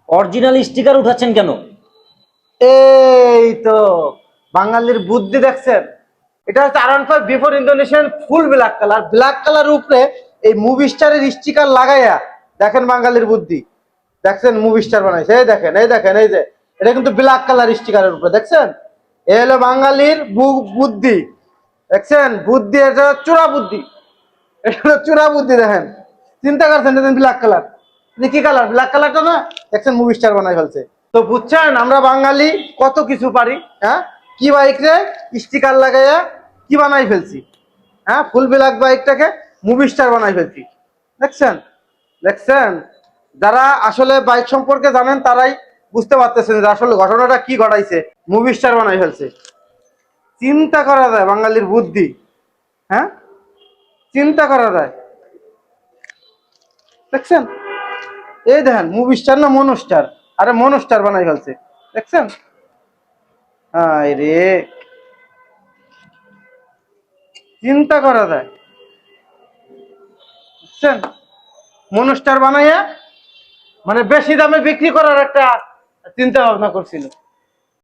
Original sticker উঠাচ্ছেন কেন? এই তো বাঙালির বুদ্ধি দেখছেন। এটা হচ্ছে R15 before Indonesian full black colour উপরে এই মুভি স্টারের স্টিকার লাগাইয়া দেখেন বাঙালির বুদ্ধি। দেখছেন মুভি স্টার বানাইছে, এই দেখেন এই দেখেন এই যে এটা কিন্তু ব্ল্যাক কালার স্টিকারের উপরে দেখছেন। এ হলো বাঙালির বুদ্ধি। দেখছেন বুদ্ধি, এটা চোরা বুদ্ধি, এটা হলো চোরা বুদ্ধি। দেখেন চিন্তা করছেন এটা ব্ল্যাক কালার, কি কালার? ব্ল্যাক কালারটা না, দেখছেন মুভি স্টার বানাই ফেলছে। তো বুঝছেন আমরা বাঙালি কত কিছু পারি। হ্যাঁ, কি বাইক রে স্টিকার লাগাইয়া কি বানাই ফেলছি। হ্যাঁ, ফুল ব্ল্যাক বাইকটাকে মুভি স্টার বানাই ফেলছি। দেখছেন দেখছেন যারা আসলে বাইক সম্পর্কে জানেন তারাই বুঝতে পারতেছেন যে আসলে ঘটনাটা কি ঘটাইছে। মুভি স্টার বানাই ফেলছে। চিন্তা করা যায় বাঙালির বুদ্ধি। হ্যাঁ, চিন্তা করা যায়। দেখছেন এই দেখেন মুভি স্টার না মনোস্টার, আরে মনোস্টার বানাই ফেলছে। দেখছেন হায় রে, চিন্তা করা যায়। বুঝছেন মনোস্টার বানাইয়া মানে বেশি দামে বিক্রি করার একটা চিন্তা ভাবনা করছিল।